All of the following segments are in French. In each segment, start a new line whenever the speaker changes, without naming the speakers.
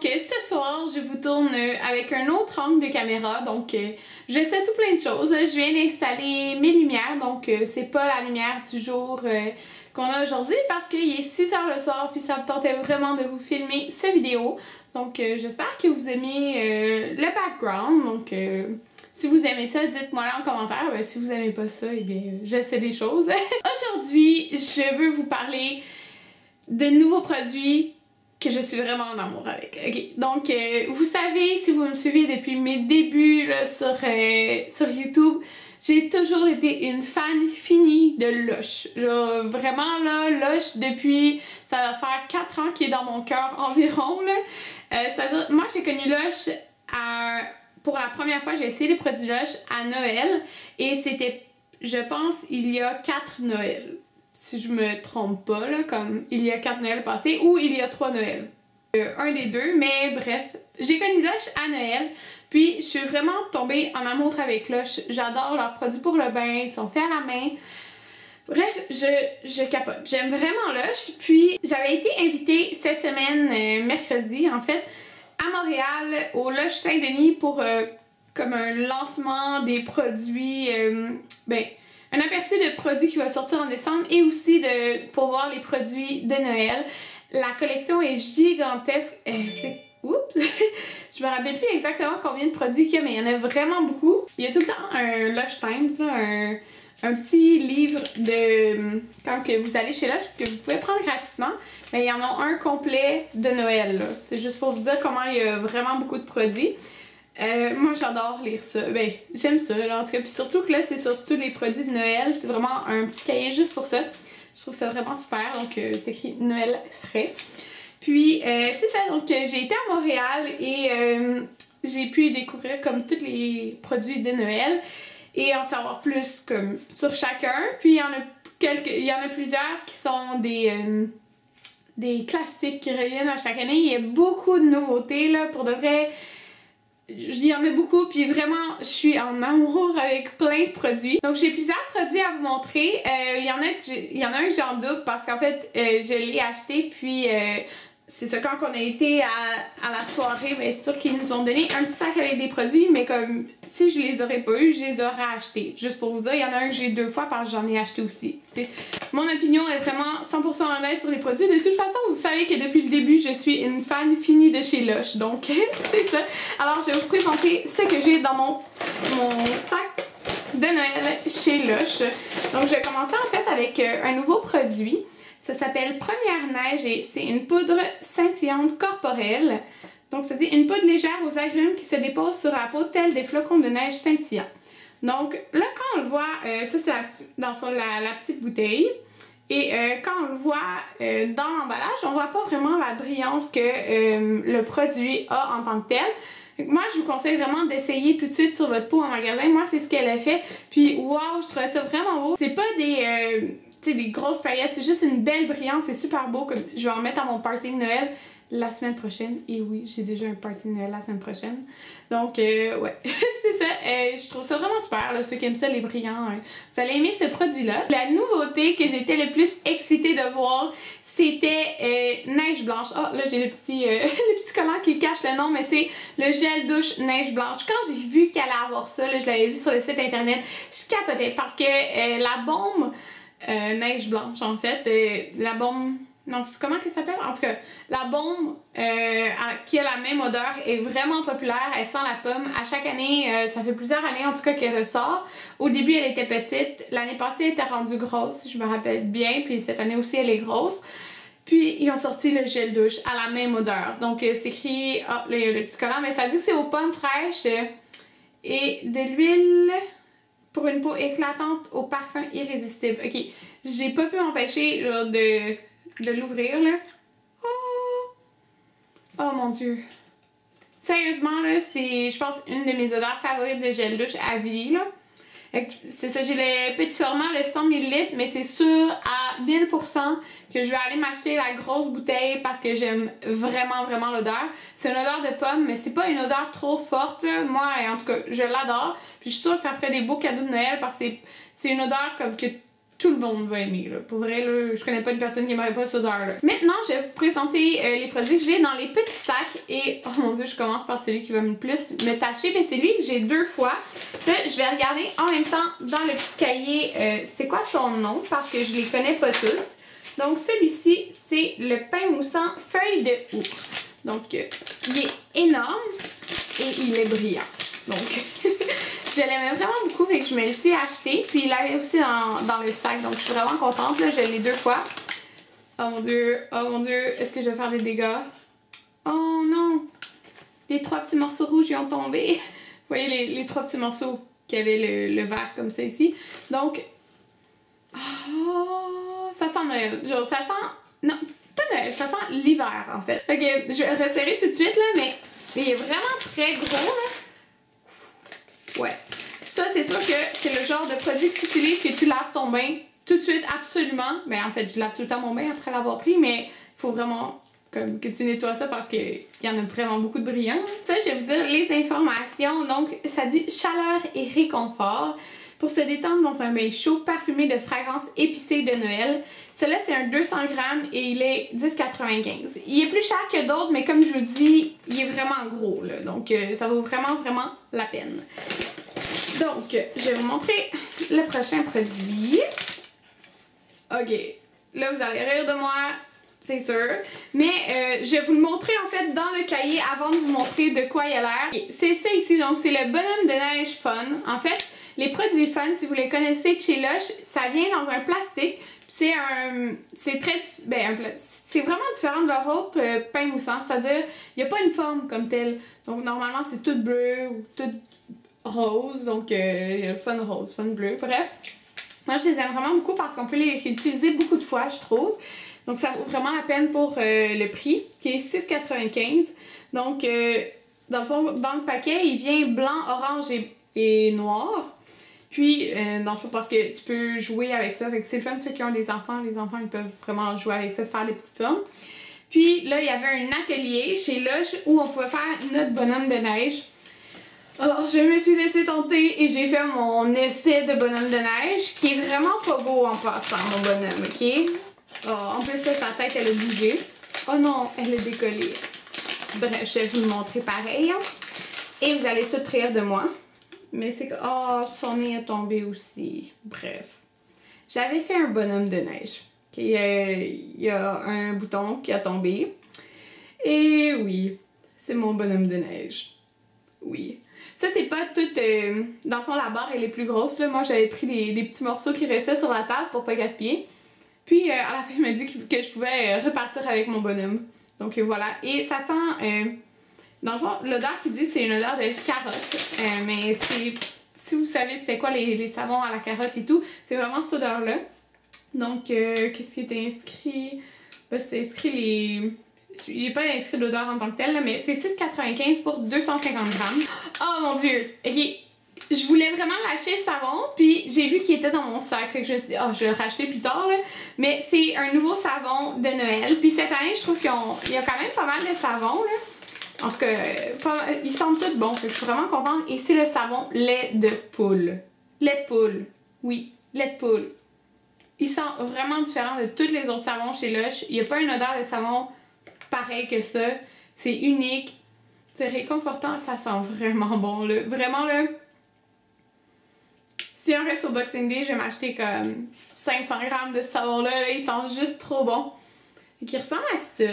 Donc ce soir, je vous tourne avec un autre angle de caméra. Donc j'essaie tout plein de choses. Je viens d'installer mes lumières. Donc c'est pas la lumière du jour qu'on a aujourd'hui parce qu'il est 6 h le soir. Puis ça me tentait vraiment de vous filmer cette vidéo. Donc j'espère que vous aimez le background. Donc si vous aimez ça, dites-moi là en commentaire. Si vous aimez pas ça, eh bien j'essaie des choses. Aujourd'hui, je veux vous parler de nouveaux produits que je suis vraiment en amour avec. Ok, donc vous savez, si vous me suivez depuis mes débuts là, sur YouTube, j'ai toujours été une fan finie de Lush. Genre vraiment là, Lush depuis, ça va faire 4 ans qu'il est dans mon cœur environ là. Moi j'ai connu Lush pour la première fois, j'ai essayé les produits Lush à Noël et c'était, je pense, il y a 4 Noëls. Si je me trompe pas, là, comme il y a 4 Noëls passés ou il y a 3 Noëls. Un des deux, mais bref, j'ai connu Lush à Noël, puis je suis vraiment tombée en amour avec Lush. J'adore leurs produits pour le bain, ils sont faits à la main. Bref, je capote. J'aime vraiment Lush, puis j'avais été invitée cette semaine, mercredi en fait, à Montréal, au Lush Saint-Denis pour comme un lancement des produits, un aperçu de produits qui va sortir en décembre et aussi pour voir les produits de Noël. La collection est gigantesque. Oups! Je me rappelle plus exactement combien de produits qu'il y a, mais il y en a vraiment beaucoup. Il y a tout le temps un Lush Times, là, un petit livre de quand que vous allez chez Lush que vous pouvez prendre gratuitement. Mais il y en a un complet de Noël. C'est juste pour vous dire comment il y a vraiment beaucoup de produits. Moi j'adore lire ça, j'aime ça là, en tout cas, puis surtout que là c'est sur tous les produits de Noël, c'est vraiment un petit cahier juste pour ça. Je trouve ça vraiment super, donc c'est écrit Noël frais. Puis c'est ça, donc j'ai été à Montréal et j'ai pu découvrir comme tous les produits de Noël et en savoir plus comme sur chacun. Puis il y en a plusieurs qui sont des classiques qui reviennent à chaque année. Il y a beaucoup de nouveautés là, pour de vrai. Il y en a beaucoup, puis vraiment, je suis en amour avec plein de produits. Donc j'ai plusieurs produits à vous montrer. Il y en a un que j'ai en double parce qu'en fait, je l'ai acheté, puis c'est ça, quand on a été à la soirée, c'est sûr qu'ils nous ont donné un petit sac avec des produits, mais comme si je les aurais pas eu, je les aurais achetés. Juste pour vous dire, il y en a un que j'ai 2 fois parce que j'en ai acheté aussi. T'sais. Mon opinion est vraiment 100% honnête sur les produits. De toute façon, vous savez que depuis le début, je suis une fan finie de chez Lush. Donc, c'est ça. Alors, je vais vous présenter ce que j'ai dans mon sac de Noël chez Lush. Donc, je vais commencer en fait avec un nouveau produit. Ça s'appelle Première Neige et c'est une poudre scintillante corporelle. Donc, ça dit une poudre légère aux agrumes qui se dépose sur la peau telle des flocons de neige scintillants. Donc, là, quand on le voit, ça c'est dans le fond la petite bouteille. Et quand on le voit dans l'emballage, on voit pas vraiment la brillance que le produit a en tant que tel. Donc, moi, je vous conseille vraiment d'essayer tout de suite sur votre peau en magasin. Moi, c'est ce qu'elle a fait. Puis, waouh, je trouvais ça vraiment beau. C'est pas des grosses paillettes, c'est juste une belle brillance, c'est super beau. Comme je vais en mettre à mon party de Noël la semaine prochaine. Et oui, j'ai déjà un party de Noël la semaine prochaine. Donc, ouais, c'est ça. Je trouve ça vraiment super, là, ceux qui aiment ça, les brillants. Vous allez aimer ce produit-là. La nouveauté que j'étais le plus excitée de voir, c'était Neige Blanche. Oh, là, j'ai le petit collant qui cache le nom, mais c'est le gel douche Neige Blanche. Quand j'ai vu qu'elle allait avoir ça, là, je l'avais vu sur le site internet, je capotais parce que la bombe Neige Blanche, en fait, la bombe... Non, c'est comment qu'elle s'appelle? En tout cas, la bombe qui a la même odeur est vraiment populaire. Elle sent la pomme. À chaque année, ça fait plusieurs années en tout cas qu'elle ressort. Au début, elle était petite. L'année passée, elle était rendue grosse, si je me rappelle bien. Puis cette année aussi, elle est grosse. Puis, ils ont sorti le gel douche à la même odeur. Donc, c'est écrit... Ah, là, il y a le petit collant. Mais ça dit que c'est aux pommes fraîches et de l'huile... pour une peau éclatante au parfum irrésistible. Ok, j'ai pas pu m'empêcher de l'ouvrir là. Oh mon dieu. Sérieusement là, c'est je pense une de mes odeurs favorites de gel douche à vie là. C'est ça, j'ai le petit format, le 100 ml, mais c'est sûr à 1000% que je vais aller m'acheter la grosse bouteille parce que j'aime vraiment vraiment l'odeur. C'est une odeur de pomme, mais c'est pas une odeur trop forte là. Moi, en tout cas, je l'adore. Puis je suis sûre que ça ferait des beaux cadeaux de Noël parce que c'est une odeur comme que tout le monde va aimer, là. Pour vrai, là, je connais pas une personne qui aimerait pas cette odeur-là. Maintenant, je vais vous présenter les produits que j'ai dans les petits sacs. Et, oh mon dieu, je commence par celui qui va le plus me tâcher. Mais c'est lui que j'ai 2 fois. Là, je vais regarder en même temps dans le petit cahier c'est quoi son nom, parce que je les connais pas tous. Donc, celui-ci, c'est le pain moussant feuille de houx. Donc, il est énorme et il est brillant. Donc, je l'aimais vraiment beaucoup, fait que je me le suis acheté. Puis, il avait aussi dans le sac, donc je suis vraiment contente. Là, je l'ai 2 fois. Oh mon dieu, est-ce que je vais faire des dégâts? Oh non! Les 3 petits morceaux rouges, ils ont tombé. Vous voyez les 3 petits morceaux qui avaient le vert comme ça ici. Donc, oh, ça sent Noël. Genre, ça sent... Non, pas Noël, ça sent l'hiver en fait. Ok, je vais le resserrer tout de suite là, mais il est vraiment très gros là. Ouais. Ça, c'est sûr que c'est le genre de produit que tu utilises, que tu laves ton bain tout de suite, absolument. Ben en fait, je lave tout le temps mon bain après l'avoir pris, mais il faut vraiment comme que tu nettoies ça parce qu'il y en a vraiment beaucoup de brillants. Ça, je vais vous dire les informations. Donc, ça dit chaleur et réconfort. Pour se détendre dans un bain chaud parfumé de fragrances épicées de Noël. Celui-là, c'est un 200 grammes et il est 10,95. Il est plus cher que d'autres, mais comme je vous dis, il est vraiment gros, là. Donc, ça vaut vraiment, vraiment la peine. Donc, je vais vous montrer le prochain produit. Ok, là, vous allez rire de moi, c'est sûr. Mais je vais vous le montrer, en fait, dans le cahier avant de vous montrer de quoi il a l'air. C'est ça ici, donc c'est le bonhomme de neige Fun. En fait, les produits Fun, si vous les connaissez de chez Lush, ça vient dans un plastique. C'est très... Ben, c'est vraiment différent de leur autre pain moussant. C'est-à-dire, il n'y a pas une forme comme telle. Donc, normalement, c'est tout bleu ou tout rose. Donc, il y a le Fun rose, Fun bleu. Bref, moi, je les aime vraiment beaucoup parce qu'on peut les utiliser beaucoup de fois, je trouve. Donc, ça vaut vraiment la peine pour le prix, qui est 6,95. Donc, dans le fond, dans le paquet, il vient blanc, orange et noir. Puis, dans le fond, parce que tu peux jouer avec ça. Fait que c'est le fun, ceux qui ont des enfants. Les enfants, ils peuvent vraiment jouer avec ça, faire des petites formes. Puis, là, il y avait un atelier chez Lush où on pouvait faire notre bonhomme de neige. Alors, je me suis laissée tenter et j'ai fait mon essai de bonhomme de neige, qui est vraiment pas beau en passant, mon bonhomme, ok? Oh, en plus, ça, sa tête, elle a bougé. Oh non, elle est décollée. Bref, je vais vous le montrer pareil. Et vous allez tout rire de moi. Mais c'est que... Oh, son nez est tombé aussi. Bref. J'avais fait un bonhomme de neige. Il y a un bouton qui a tombé. Et oui, c'est mon bonhomme de neige. Oui. Ça, c'est pas tout... Dans le fond, la barre, elle est plus grosse. Là. Moi, j'avais pris des petits morceaux qui restaient sur la table pour pas gaspiller. Puis, à la fin, il m'a dit que je pouvais repartir avec mon bonhomme. Donc, voilà. Et ça sent... dans le fond, l'odeur qu'il dit, c'est une odeur de carotte. Mais c'est... Si vous savez c'était quoi les savons à la carotte et tout, c'est vraiment cette odeur-là. Donc, qu'est-ce qui était inscrit? Ben, c'est inscrit les... Il n'est pas inscrit l'odeur en tant que telle, là, mais c'est 6,95 pour 250 grammes. Oh mon dieu! Ok, je voulais vraiment lâcher le savon, puis j'ai vu qu'il était dans mon sac. Fait que je me suis dit, oh, je vais le racheter plus tard, là. Mais c'est un nouveau savon de Noël. Puis cette année, je trouve qu'il y a quand même pas mal de savons, là. En tout cas, ils sentent tous bons. Fait que je suis vraiment contente. Et c'est le savon lait de poule. Lait de poule. Oui, lait de poule. Il sent vraiment différent de tous les autres savons chez Lush. Il n'y a pas une odeur de savon pareil que ça. C'est unique. C'est réconfortant. Ça sent vraiment bon, là. Vraiment, là. Si on reste au Boxing Day, je vais m'acheter comme 500 grammes de ce savon-là. Là. Il sent juste trop bon. Et qui ressemble à ça.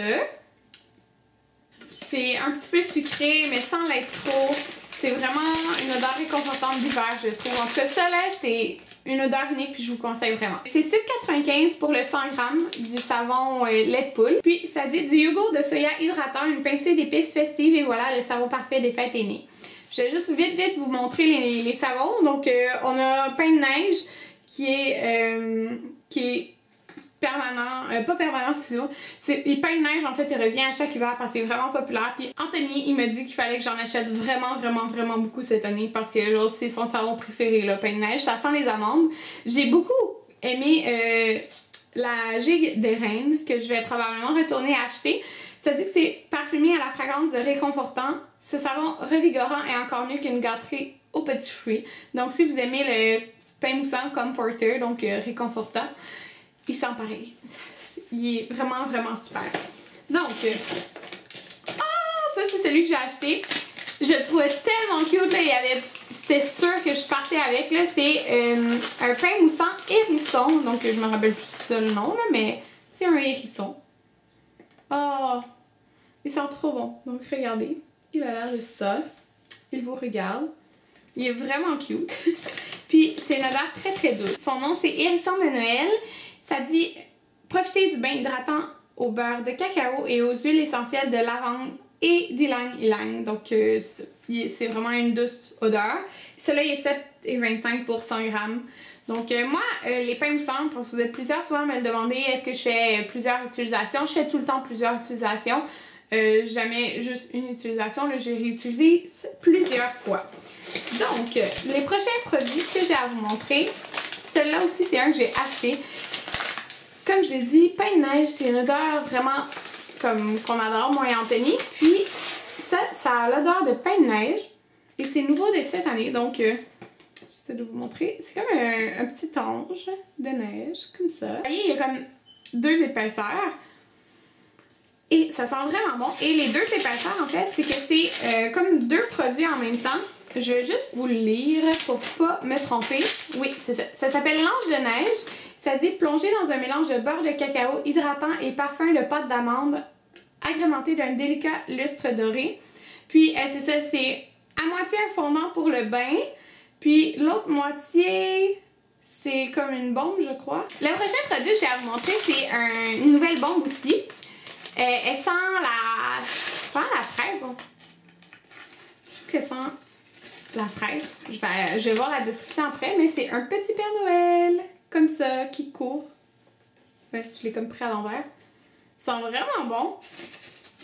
C'est un petit peu sucré, mais sans l'être trop. C'est vraiment une odeur réconfortante d'hiver, je trouve. En tout cas, ça, là, c'est une odeur unique, puis je vous conseille vraiment. C'est 6,95 pour le 100 grammes du savon lait de poule. Puis, ça dit du yogourt de soya hydratant, une pincée d'épices festives, et voilà, le savon parfait des fêtes est né. Je vais juste vite vous montrer les savons. Donc, on a pain de neige qui est permanent, pas permanent, excusez-moi. Les pains de neige, en fait, il revient à chaque hiver parce qu'il est vraiment populaire. Puis Anthony, il m'a dit qu'il fallait que j'en achète vraiment beaucoup cette année parce que c'est son savon préféré, le pain de neige. Ça sent les amandes. J'ai beaucoup aimé la gigue des reines que je vais probablement retourner acheter. Ça dit que c'est parfumé à la fragrance de réconfortant. Ce savon revigorant est encore mieux qu'une gâterie aux petits fruits. Donc, si vous aimez pain moussant Comforter, donc réconfortant. Il sent pareil. Il est vraiment, vraiment super. Donc, ça c'est celui que j'ai acheté. Je le trouvais tellement cute, là. C'était sûr que je partais avec, là. C'est un pain moussant hérisson. Donc, je me rappelle plus ça le nom, là, mais c'est un hérisson. Oh! Il sent trop bon. Donc, regardez. Il a l'air de ça. Il vous regarde. Il est vraiment cute. Puis, c'est une odeur très, très douce. Son nom, c'est Hérisson de Noël. Ça dit « Profitez du bain hydratant au beurre de cacao et aux huiles essentielles de lavande et d'ylang-ylang ». Donc, c'est vraiment une douce odeur. Celui-là, il est 7,25 pour 100 grammes. Donc, moi, les pains moussants, parce que vous êtes plusieurs souvent à me le demander, est-ce que je fais plusieurs utilisations? Je fais tout le temps plusieurs utilisations. Jamais juste une utilisation. Là, j'ai réutilisé plusieurs fois. Donc, les prochains produits que j'ai à vous montrer, celui-là aussi, c'est un que j'ai acheté. Comme je l'ai dit, pain de neige, c'est une odeur vraiment comme qu'on adore, moi et Anthony. Puis, ça a l'odeur de pain de neige. Et c'est nouveau de cette année, donc j'essaie de vous montrer. C'est comme un petit ange de neige, comme ça. Vous voyez, il y a comme 2 épaisseurs. Et ça sent vraiment bon. Et les 2 épaisseurs, en fait, c'est que c'est comme 2 produits en même temps. Je vais juste vous le lire pour pas me tromper. Oui, c'est ça. Ça s'appelle l'ange de neige. Ça dit plonger dans un mélange de beurre de cacao hydratant et parfum de pâte d'amande agrémenté d'un délicat lustre doré. Puis, c'est ça, c'est à moitié un fondant pour le bain. Puis, l'autre moitié, c'est comme une bombe, je crois. Le prochain produit que j'ai à vous montrer, c'est une nouvelle bombe aussi. Elle sent la fraise. Hein. Je trouve qu'elle sent la fraise. Je vais voir la description après, mais c'est un petit Père Noël, comme ça, qui court. Ouais, je l'ai comme pris à l'envers. Il sent vraiment bon.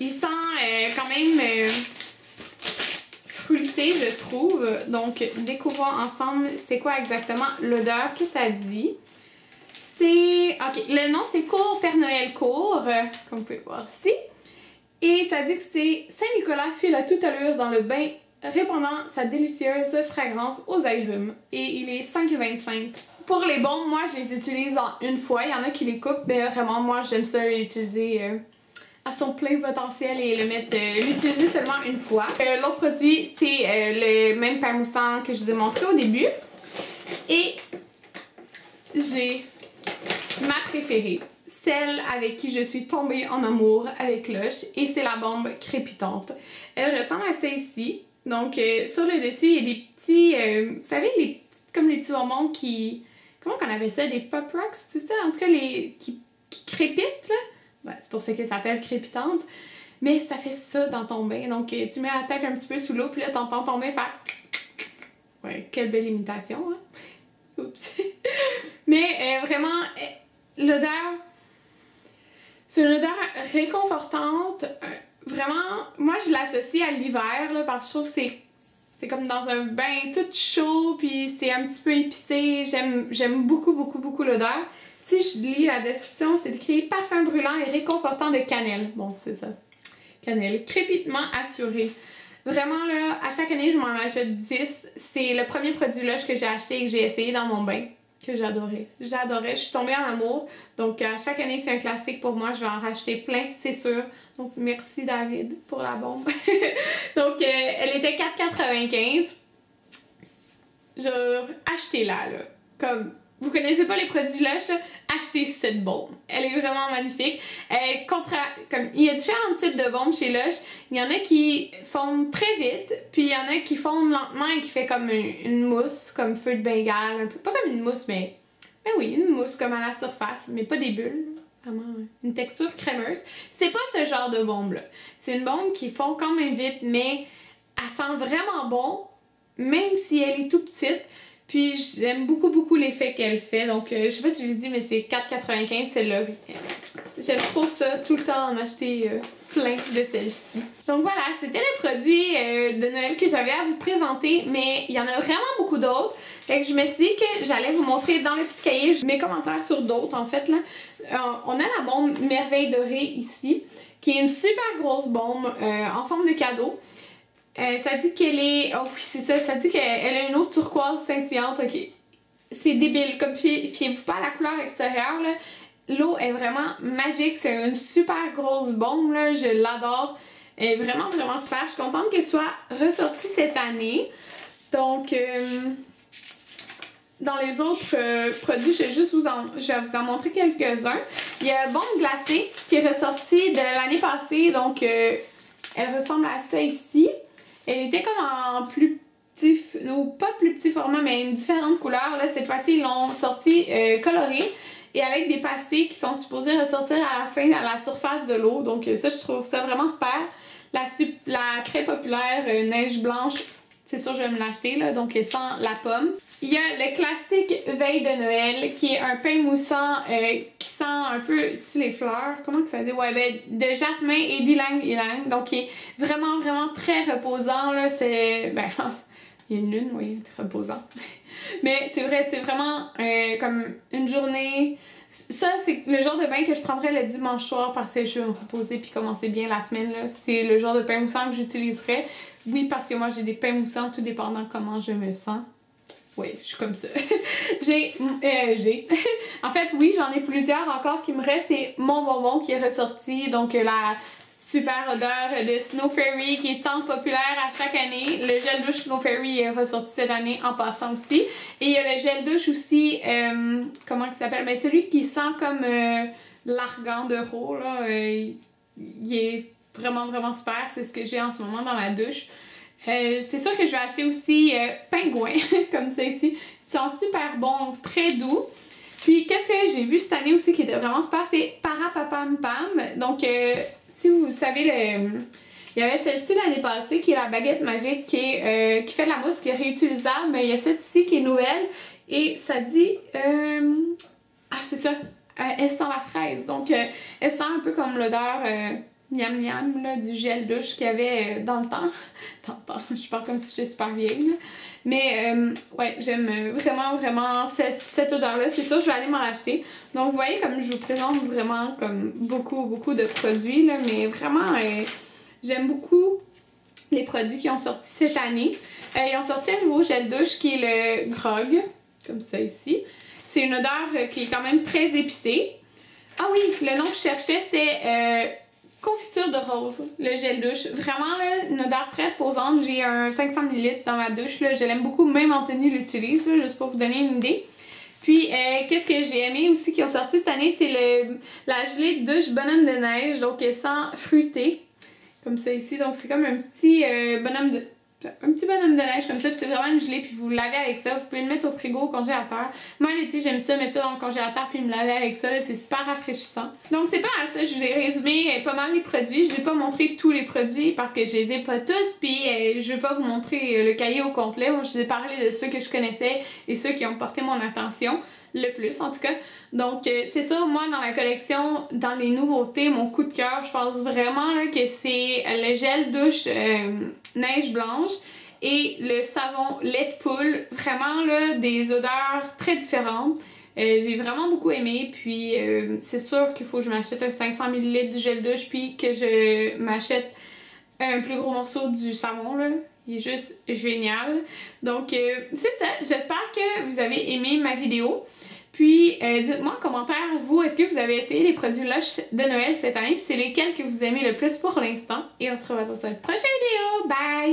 Il sent quand même fruité, je trouve. Donc, découvrons ensemble c'est quoi exactement l'odeur que ça dit. C'est... Ok, le nom c'est Court Père Noël court, comme vous pouvez voir ici. Et ça dit que c'est Saint-Nicolas file à toute allure dans le bain, répandant sa délicieuse fragrance aux agrumes. Et il est 5,25. Pour les bombes, moi je les utilise en une fois. Il y en a qui les coupent, mais vraiment moi j'aime ça l'utiliser à son plein potentiel et l'utiliser seulement une fois. L'autre produit c'est le même pain moussant que je vous ai montré au début. Et j'ai ma préférée, celle avec qui je suis tombée en amour avec Lush, et c'est la bombe crépitante. Elle ressemble à celle-ci. Donc sur le dessus, il y a des petits, vous savez, comme les petits bonbons qui... Comment qu'on appelle ça? Des pop rocks, tout ça? En tout cas, qui crépitent, là. Ben, c'est pour ça qu'elle s'appelle crépitante. Mais ça fait ça dans ton bain. Donc tu mets la tête un petit peu sous l'eau, puis là, t'entends ton bain faire... Ouais, quelle belle imitation, hein? Oups! Mais vraiment, l'odeur, c'est une odeur réconfortante. Vraiment, moi je l'associe à l'hiver, là, parce que je trouve que c'est comme dans un bain tout chaud, puis c'est un petit peu épicé. J'aime beaucoup, beaucoup, beaucoup l'odeur. Si je lis la description, c'est écrit parfum brûlant et réconfortant de cannelle. Bon, c'est ça. Cannelle. Crépitement assuré. Vraiment, là, à chaque année, je m'en achète 10. C'est le premier produit Lush que j'ai acheté et que j'ai essayé dans mon bain. Que j'adorais. J'adorais. Je suis tombée en amour. Donc, à chaque année, c'est un classique pour moi. Je vais en racheter plein, c'est sûr. Donc, merci David pour la bombe. Donc, elle était 4,95. Genre, achetez-la, là. Comme, vous connaissez pas les produits Lush, là, achetez cette bombe. Elle est vraiment magnifique. Comme, il y a différents types de bombes chez Lush. Il y en a qui fondent très vite, puis il y en a qui fondent lentement et qui fait comme une mousse, comme feu de Bengale. Un peu, pas comme une mousse, mais oui, une mousse comme à la surface, mais pas des bulles. Vraiment une texture crémeuse. C'est pas ce genre de bombe-là. C'est une bombe qui fond quand même vite, mais elle sent vraiment bon, même si elle est tout petite. Puis j'aime beaucoup, beaucoup l'effet qu'elle fait. Donc, je sais pas si je l'ai dit, mais c'est 4,95 celle-là. J'aime trop ça, tout le temps en acheter plein de celles-ci. Donc voilà, c'était le produit de Noël que j'avais à vous présenter, mais il y en a vraiment beaucoup d'autres. Fait que je me suis dit que j'allais vous montrer dans le petit cahier mes commentaires sur d'autres, en fait, là. On a la bombe Merveille Dorée ici, qui est une super grosse bombe en forme de cadeau. Ça dit qu'elle est... Oh oui, c'est ça. Ça dit qu'elle a une eau turquoise scintillante. Ok. c'est débile. Comme fiez-vous pas à la couleur extérieure, là. L'eau est vraiment magique. C'est une super grosse bombe, là. Je l'adore. Elle est vraiment, vraiment super. Je suis contente qu'elle soit ressortie cette année. Donc, dans les autres produits, je vais vous en montrer quelques-uns. Il y a Bombe glacée qui est ressortie de l'année passée. Donc, elle ressemble à ça ici. Elle était comme en plus petit, ou pas plus petit format, mais une différente couleur. Là, cette fois-ci, ils l'ont sortie colorée et avec des pastilles qui sont supposées ressortir à la fin à la surface de l'eau. Donc, ça, je trouve ça vraiment super. La très populaire neige blanche, c'est sûr, je vais me l'acheter, là, donc sans la pomme. Il y a le classique Veille de Noël, qui est un pain moussant qui sent un peu sur les fleurs. Comment que ça dit? Ouais, ben, de jasmin et d'ylang-ylang. Donc, qui est vraiment, vraiment très reposant, là. C'est... Ben, il y a une lune, oui, reposant. Mais c'est vrai, c'est vraiment comme une journée... Ça, c'est le genre de bain que je prendrais le dimanche soir parce que je veux me reposer puis commencer bien la semaine, là. C'est le genre de pain moussant que j'utiliserais. Oui, parce que moi, j'ai des pains moussants, tout dépendant comment je me sens. Oui, je suis comme ça. En fait, oui, j'en ai plusieurs encore qui me restent. C'est mon bonbon qui est ressorti. Donc, la super odeur de Snow Fairy qui est tant populaire à chaque année. Le gel douche Snow Fairy est ressorti cette année en passant aussi. Et il y a le gel douche aussi, comment il s'appelle? Ben, celui qui sent comme l'argan de Ro, là. Il est vraiment, vraiment super. C'est ce que j'ai en ce moment dans la douche. C'est sûr que je vais acheter aussi Pingouin, comme ça ici. Ils sont super bons, très doux. Puis, qu'est-ce que j'ai vu cette année aussi qui était vraiment super, c'est Parapapam Pam. Donc, si vous savez, il y avait celle-ci l'année passée qui est la baguette magique qui fait de la mousse qui est réutilisable. Mais il y a cette ici qui est nouvelle et ça dit... Ah, c'est ça! Elle sent la fraise. Donc, elle sent un peu comme l'odeur... miam miam là, du gel douche qu'il y avait dans le temps. Je parle comme si j'étais super vieille. Là. Mais ouais, j'aime vraiment, vraiment cette odeur-là. C'est sûr, je vais aller m'en acheter. Donc, vous voyez, comme je vous présente vraiment comme beaucoup, beaucoup de produits. Là, mais vraiment, j'aime beaucoup les produits qui ont sorti cette année. Ils ont sorti un nouveau gel douche qui est le Grog, comme ça ici. C'est une odeur qui est quand même très épicée. Ah oui, le nom que je cherchais, c'était... Confiture de rose, le gel douche. Vraiment, là, une odeur très reposante. J'ai un 500 ml dans ma douche. Là. Je l'aime beaucoup. Même Anthony l'utilise, juste pour vous donner une idée. Puis, qu'est-ce que j'ai aimé aussi qui ont sorti cette année, c'est la gelée de douche bonhomme de neige. Donc, elle sent fruité. Comme ça ici. Donc, c'est comme un petit bonhomme de neige comme ça, puis c'est vraiment une gelée, puis vous lavez avec ça. Vous pouvez le mettre au frigo, au congélateur. Moi, l'été, j'aime ça, mettre ça dans le congélateur, puis me laver avec ça. C'est super rafraîchissant. Donc, c'est pas mal ça. Je vous ai résumé pas mal les produits. Je n'ai pas montré tous les produits parce que je les ai pas tous, puis je vais pas vous montrer le cahier au complet. Moi, je vous ai parlé de ceux que je connaissais et ceux qui ont porté mon attention. Le plus en tout cas. Donc c'est sûr, moi dans la collection, dans les nouveautés, mon coup de cœur, je pense vraiment là, que c'est le gel douche neige blanche et le savon lait de poule. Vraiment là, des odeurs très différentes. J'ai vraiment beaucoup aimé, puis c'est sûr qu'il faut que je m'achète un 500 ml du gel douche puis que je m'achète un plus gros morceau du savon là. Il est juste génial. Donc, c'est ça. J'espère que vous avez aimé ma vidéo. Puis, dites-moi en commentaire, vous, est-ce que vous avez essayé les produits Lush de Noël cette année? Puis c'est lesquels que vous aimez le plus pour l'instant? Et on se revoit dans une prochaine vidéo. Bye!